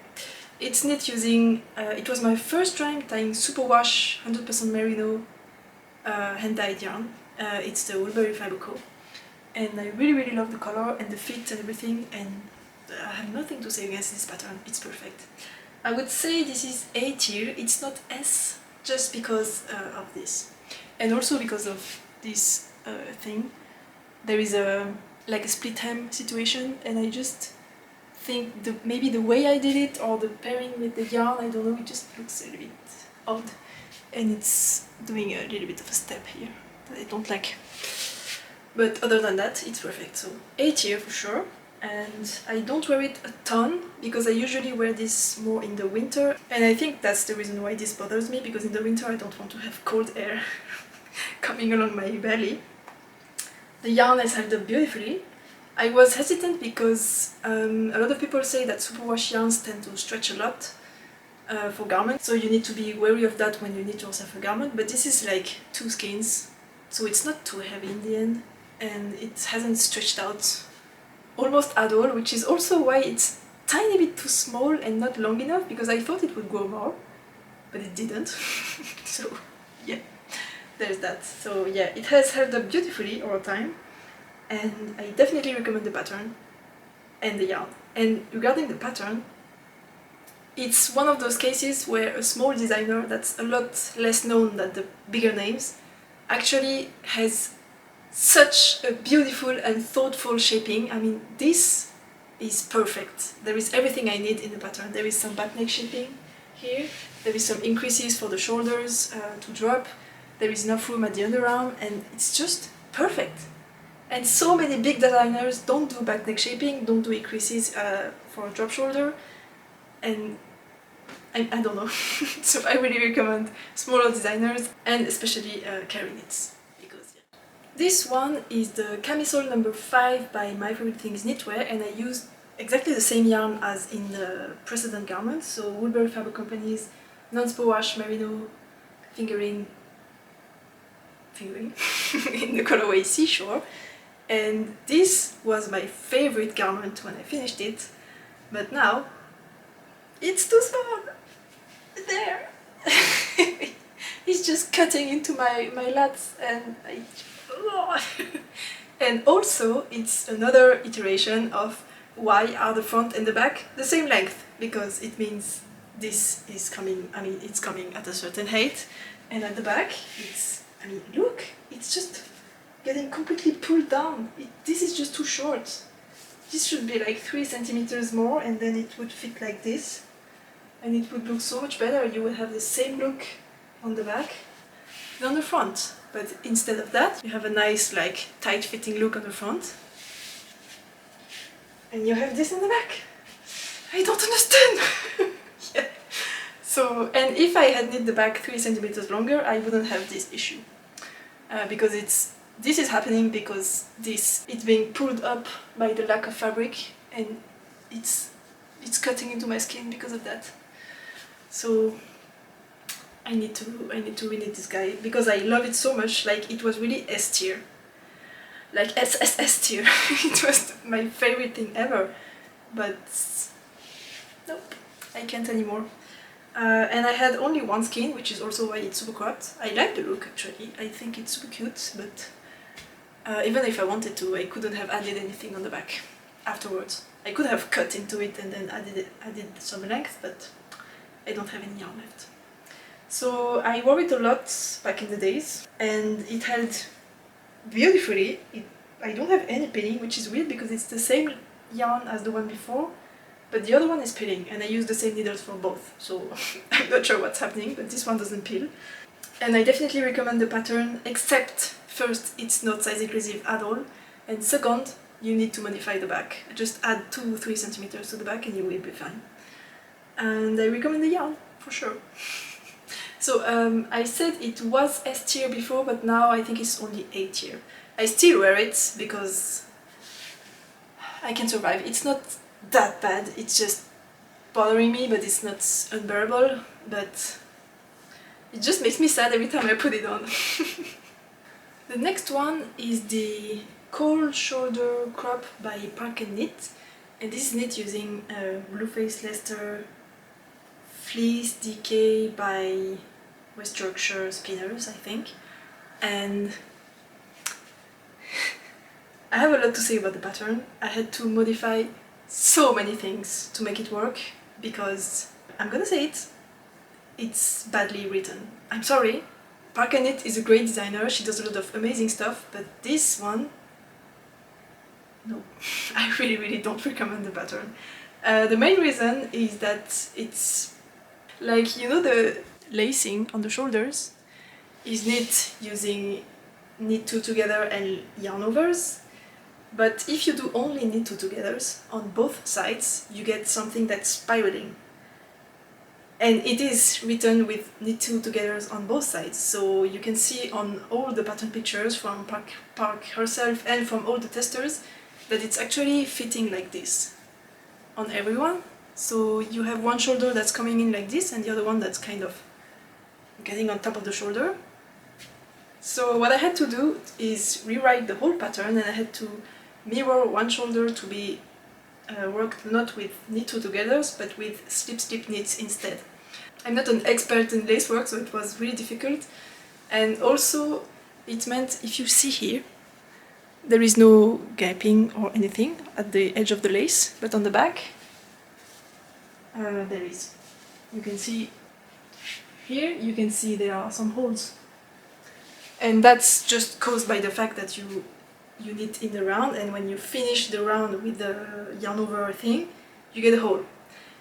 It's knit using, it was my first time tying superwash 100% merino hand-dyed yarn. It's the Woolberry Fiber Co. And I really love the color and the fit and everything, and I have nothing to say against this pattern, it's perfect. I would say this is A tier, it's not S, just because of this. And also because of this thing. There is like a split hem situation, and I just think maybe the way I did it or the pairing with the yarn, I don't know, it just looks a little bit odd. And it's doing a little bit of a step here that I don't like. But other than that, it's perfect. So A tier for sure. And I don't wear it a ton because I usually wear this more in the winter, and I think that's the reason why this bothers me, because in the winter I don't want to have cold air coming along my belly. The yarn has held up beautifully. I was hesitant because a lot of people say that superwash yarns tend to stretch a lot for garments, so you need to be wary of that when you knit yourself a garment, but this is like 2 skeins, so it's not too heavy in the end, and it hasn't stretched out almost at all, which is also why it's tiny bit too small and not long enough, because I thought it would grow more, but it didn't. So yeah, there's that. So yeah, it has held up beautifully over time, and I definitely recommend the pattern and the yarn. And regarding the pattern, it's one of those cases where a small designer that's a lot less known than the bigger names actually has such a beautiful and thoughtful shaping. I mean, this is perfect. There is everything I need in the pattern. There is some back neck shaping here, there is some increases for the shoulders to drop, there is enough room at the underarm, and it's just perfect. And so many big designers don't do back neck shaping, don't do increases for a drop shoulder, and I don't know. So I really recommend smaller designers, and especially Carrie Knits. This one is the Camisole number 5 by My Favorite Things Knitwear, and I used exactly the same yarn as in the precedent garment, so Woolberry Fiber Company's non-superwash merino fingering in the colorway Seashore, and this was my favorite garment when I finished it, but now it's too small. There! It's just cutting into my lats, and and also it's another iteration of why are the front and the back the same length, because it means this is coming, I mean it's coming at a certain height, and at the back it's, I mean look, it's just getting completely pulled down. This is just too short. This should be like 3 centimeters more, and then it would fit like this, and it would look so much better. You would have the same look on the back than on the front. But instead of that, you have a nice, like, tight-fitting look on the front. And you have this in the back. I don't understand! Yeah. So, and if I had knit the back 3 centimeters longer, I wouldn't have this issue. Because this is happening because it's being pulled up by the lack of fabric, and it's cutting into my skin because of that. So I need to reknit this guy because I love it so much. Like, it was really S tier, like S tier. It was my favorite thing ever, but nope, I can't anymore. And I had only 1 skein, which is also why it's super cropped. I like the look actually, I think it's super cute, but even if I wanted to, I couldn't have added anything on the back. afterwards. I could have cut into it and then added some length, but I don't have any yarn left. So I wore it a lot back in the days, and it held beautifully. I don't have any pilling, which is weird because it's the same yarn as the one before, but the other one is pilling, and I use the same needles for both, so I'm not sure what's happening, but this one doesn't pill. And I definitely recommend the pattern, except first, it's not size inclusive at all, and second, you need to modify the back. Just add 2-3 centimeters to the back and you will be fine. And I recommend the yarn, for sure. So I said it was S tier before, but now I think it's only A tier. I still wear it because I can survive. It's not that bad, it's just bothering me, but it's not unbearable, but it just makes me sad every time I put it on. The next one is the Cold Shoulder Crop by Park & Knit, and this is knit using Blueface Leicester Fleece DK by West Yorkshire Spinners, I think. And I have a lot to say about the pattern. I had to modify so many things to make it work because, I'm gonna say it, it's badly written. I'm sorry, Park & Knit is a great designer, she does a lot of amazing stuff, but this one, no, I really don't recommend the pattern. The main reason is that it's like, you know, the lacing on the shoulders is knit using knit 2 together and yarn overs, but if you do only knit 2 togethers on both sides, you get something that's spiraling. And it is written with knit 2 togethers on both sides, so you can see on all the pattern pictures from Park herself and from all the testers that it's actually fitting like this on everyone. So you have one shoulder that's coming in like this and the other one that's kind of getting on top of the shoulder. So what I had to do is rewrite the whole pattern, and I had to mirror one shoulder to be worked not with knit 2 togethers but with slip knits instead. I'm not an expert in lace work, so it was really difficult, and also it meant, if you see here, there is no gaping or anything at the edge of the lace, but on the back there is. You can see here, you can see there are some holes, and that's just caused by the fact that you knit in the round, and when you finish the round with the yarn over thing, you get a hole.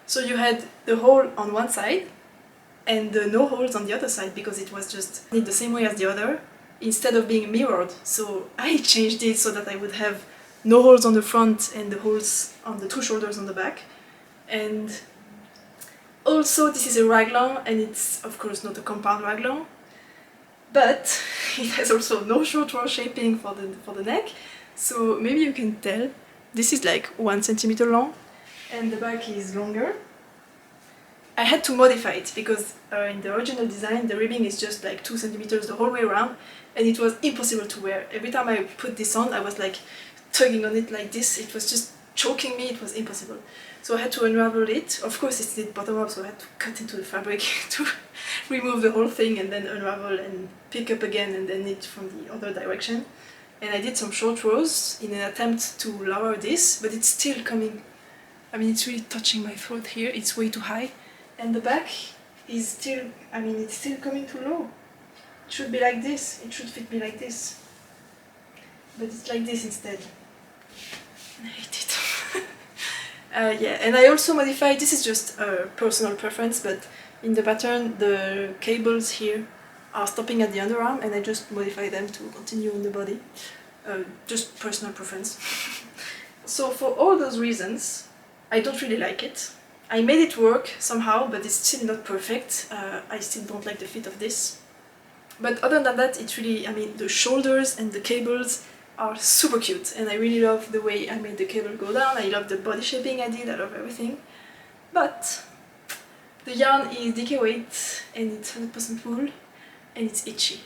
So you had the hole on one side and the no holes on the other side because it was just knit the same way as the other instead of being mirrored. So I changed it so that I would have no holes on the front and the holes on the 2 shoulders on the back. And also this is a raglan, and it's of course not a compound raglan, but it has also no short row shaping for the neck, so maybe you can tell this is like 1 centimeter long and the back is longer. I had to modify it because in the original design the ribbing is just like 2 centimeters the whole way around, and it was impossible to wear. Every time I put this on I was like tugging on it like this, it was just choking me, it was impossible. So I had to unravel it. Of course it's knit bottom up, so I had to cut into the fabric to remove the whole thing and then unravel and pick up again and then knit from the other direction. And I did some short rows in an attempt to lower this, but it's still coming. I mean, it's really touching my throat here, it's way too high. And the back is still, I mean, it's still coming too low. It should be like this, it should fit me like this. But it's like this instead. I hate it. Yeah, and I also modified, this is just a personal preference, but in the pattern the cables here are stopping at the underarm, and I just modify them to continue on the body. Just personal preference. So for all those reasons, I don't really like it. I made it work somehow, but it's still not perfect. I still don't like the fit of this. But other than that, it's really, I mean, the shoulders and the cables are super cute, and I really love the way I made the cable go down. I love the body shaping I did, I love everything. But the yarn is DK weight, and it's 100% wool, and it's itchy.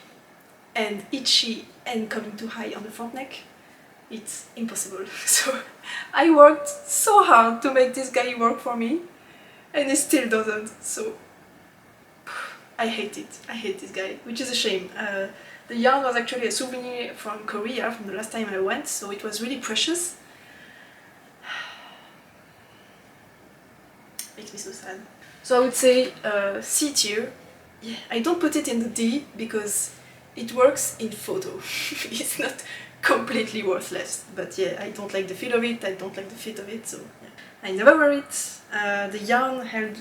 And itchy and coming too high on the front neck, it's impossible. So I worked so hard to make this guy work for me, and it still doesn't. So I hate it. I hate this guy, which is a shame. The yarn was actually a souvenir from Korea from the last time I went, so it was really precious. makes me so sad. So I would say C tier. Yeah, I don't put it in the D because it works in photo. It's not completely worthless, but yeah, I don't like the feel of it, I don't like the fit of it, so yeah. I never wear it. The yarn held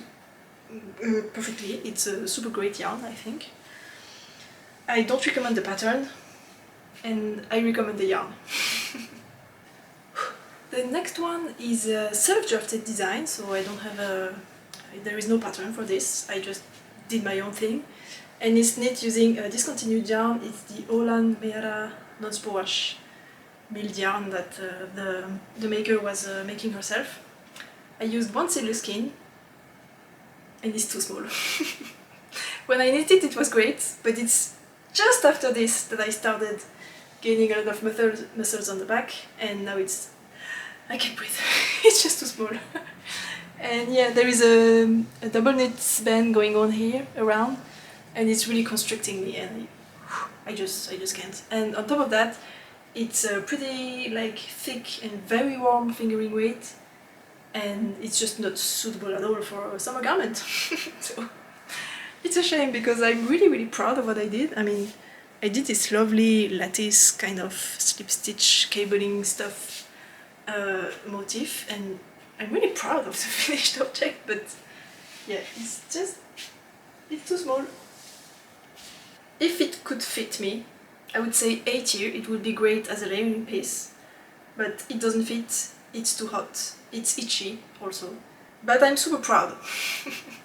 perfectly. It's a super great yarn, I think. I don't recommend the pattern, and I recommend the yarn. The next one is a self-drafted design, so I don't have a... there is no pattern for this, I just did my own thing. And it's knit using a discontinued yarn. It's the Holland Mera non-spore wash milled yarn that the maker was making herself. I used one silver skein, and it's too small. When I knit it, it was great, but it's just after this that I started gaining a lot of muscles on the back, and now it's... I can't breathe. It's just too small. And yeah, there is a double knit band going on here around, and it's really constricting me, and I just can't. And on top of that, it's a pretty like thick and very warm fingering weight, and it's just not suitable at all for a summer garment. So it's a shame because I'm really proud of what I did. I mean, I did this lovely lattice kind of slip stitch cabling stuff motif, and I'm really proud of the finished object, but yeah, it's too small. If it could fit me, I would say A tier. It would be great as a layering piece, but it doesn't fit, it's too hot, it's itchy also. But I'm super proud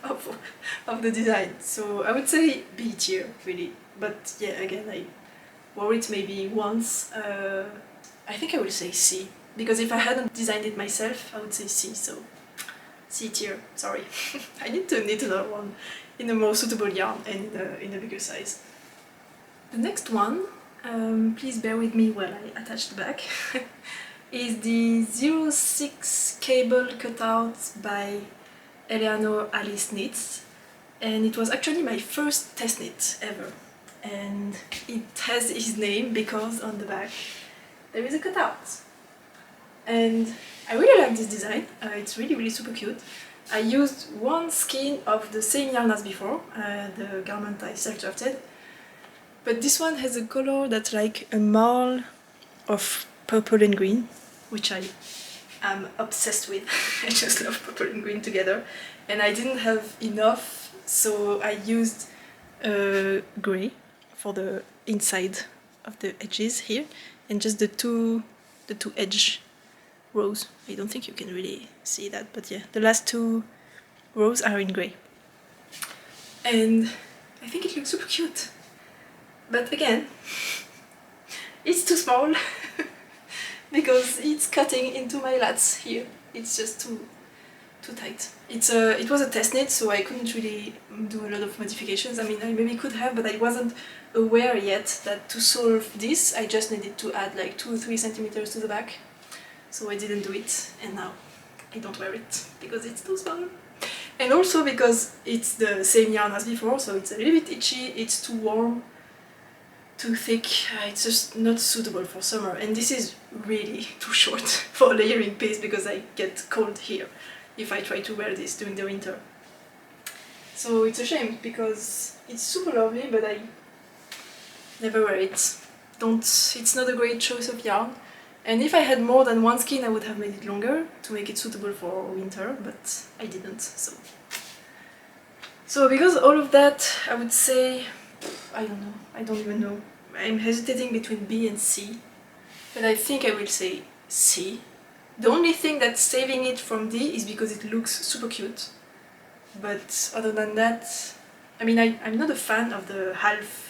of the design, so I would say B tier, really. But yeah, again, I wore it maybe once. I think I will say C, because if I hadn't designed it myself, I would say C, so C tier, sorry. I need to knit another one in a more suitable yarn and in a bigger size. The next one, please bear with me while I attach the back, is the 06 cable cutout by Eleanor Alice Knits, and it was actually my first test knit ever, and it has his name because on the back there is a cutout. And I really like this design, it's really super cute. I used one skein of the same yarn as before, the garment I self-drafted, but this one has a color that's like a marl of purple and green, which I am obsessed with. I just love purple and green together, and I didn't have enough, so I used grey for the inside of the edges here, and just the two edge rows. I don't think you can really see that, but yeah, the last two rows are in grey. And I think it looks super cute. But again, it's too small because it's cutting into my lats here. It's just too tight. It was a test knit, so I couldn't really do a lot of modifications. I mean, I maybe could have, but I wasn't aware yet that to solve this, I just needed to add like 2 or 3 centimeters to the back. So I didn't do it, and now I don't wear it because it's too small. And also because it's the same yarn as before, so it's a little bit itchy, it's too warm, too thick, it's just not suitable for summer. And this is really too short for a layering piece because I get cold here if I try to wear this during the winter. So it's a shame because it's super lovely, but I never wear it. It's not a great choice of yarn. And if I had more than one skein, I would have made it longer to make it suitable for winter, but I didn't, so. So because all of that, I would say, I don't know, I don't even know. I'm hesitating between B and C, but I think I will say C. The only thing that's saving it from D is because it looks super cute. But other than that, I mean, I'm not a fan of the half.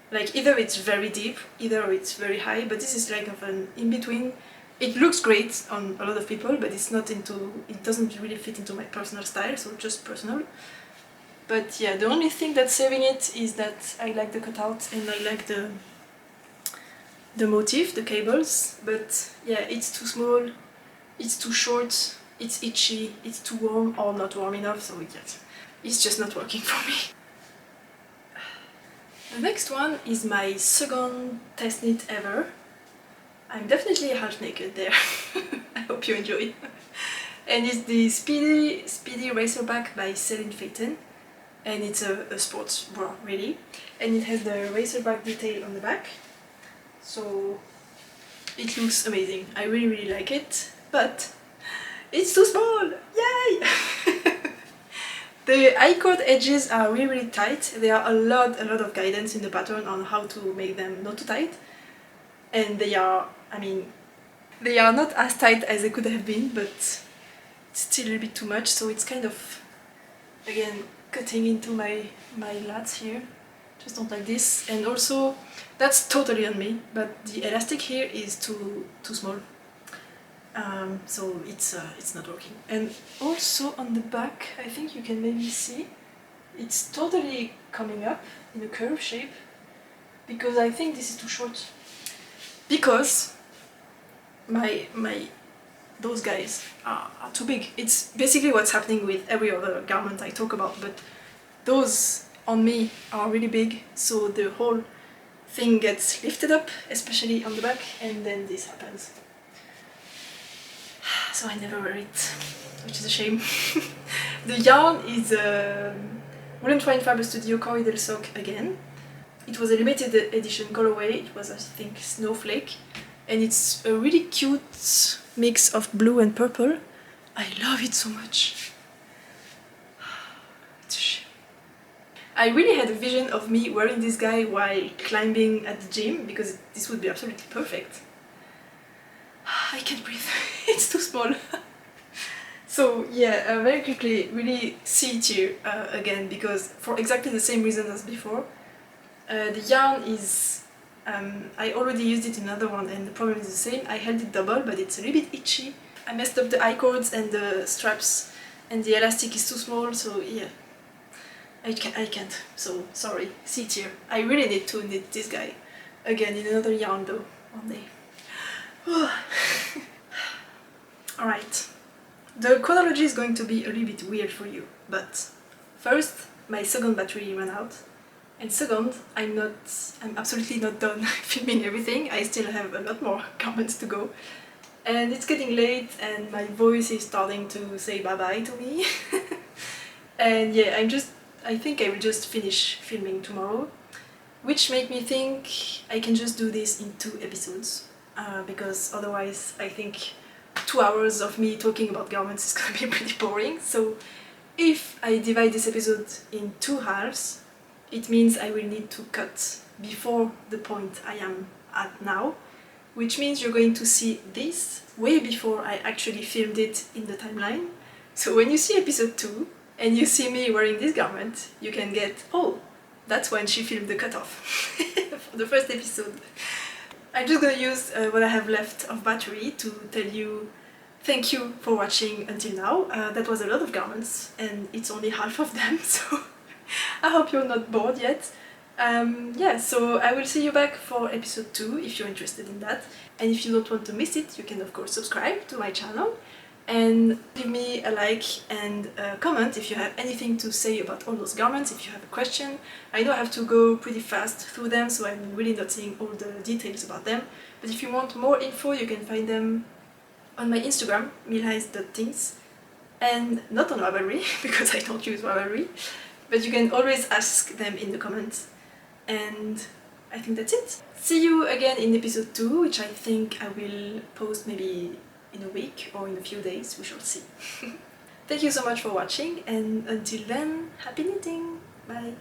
Like, either it's very deep, either it's very high, but this is like of an in-between. It looks great on a lot of people, but it doesn't really fit into my personal style, so just personal. But yeah, the only thing that's saving it is that I like the cutout and I like the motif, the cables, but yeah, it's too small, it's too short, it's itchy, it's too warm or not warm enough, so it's just not working for me. The next one is my second test knit ever. I'm definitely half naked there. I hope you enjoy. and it's the Speedy Racerback by Celine Phaeton, and it's a sports bra really, and it has the racerback detail on the back, so it looks amazing. I really like it, but it's too small! Yay! The I-cord edges are really tight. There are a lot of guidance in the pattern on how to make them not too tight, and they are, I mean, they are not as tight as they could have been, but it's still a bit too much, so it's kind of, again, cutting into my lats here. Just don't like this, and also that's totally on me, but the elastic here is too small. So it's not working. And also on the back, I think you can maybe see, it's totally coming up in a curve shape, because I think this is too short. Because those guys are too big. It's basically what's happening with every other garment I talk about, but those on me are really big, so the whole thing gets lifted up, especially on the back, and then this happens. So I never wear it, which is a shame. The yarn is Woolen Twine Fiber Studio Corey del Sock again. It was a limited edition colorway, it was I think Snowflake, and it's a really cute mix of blue and purple. I love it so much. It's a shame. I really had a vision of me wearing this guy while climbing at the gym, because this would be absolutely perfect. I can't breathe, it's too small. So yeah, very quickly, really C tier again, because for exactly the same reason as before. The yarn is, I already used it in another one and the problem is the same. I held it double, but it's a little bit itchy. I messed up the I-cords and the straps, and the elastic is too small, so yeah. I can't, so sorry, C tier. I really need to knit this guy again in another yarn though, one day. Alright, the chronology is going to be a little bit weird for you, but first, my second battery ran out, and second, I'm absolutely not done filming everything. I still have a lot more garments to go, and it's getting late and my voice is starting to say bye-bye to me. And yeah, I think I will just finish filming tomorrow, which make me think I can just do this in 2 episodes, because otherwise I think 2 hours of me talking about garments is gonna be pretty boring. So if I divide this episode in 2 halves, it means I will need to cut before the point I am at now, which means you're going to see this way before I actually filmed it in the timeline. So when you see episode 2 and you see me wearing this garment, you can get, oh, that's when she filmed the cutoff for the first episode. I'm just gonna use what I have left of battery to tell you thank you for watching until now. That was a lot of garments and it's only half of them, so I hope you're not bored yet. Yeah, so I will see you back for episode 2 if you're interested in that. And if you don't want to miss it, you can of course subscribe to my channel and give me a like and a comment if you have anything to say about all those garments, if you have a question. I know I have to go pretty fast through them, so I'm really not seeing all the details about them. But if you want more info, you can find them on my Instagram, milhais.tinks, and not on Ravelry, because I don't use Ravelry. But you can always ask them in the comments. And I think that's it. See you again in episode 2, which I think I will post maybe in a week or in a few days, we shall see. Thank you so much for watching, and until then, happy knitting! Bye!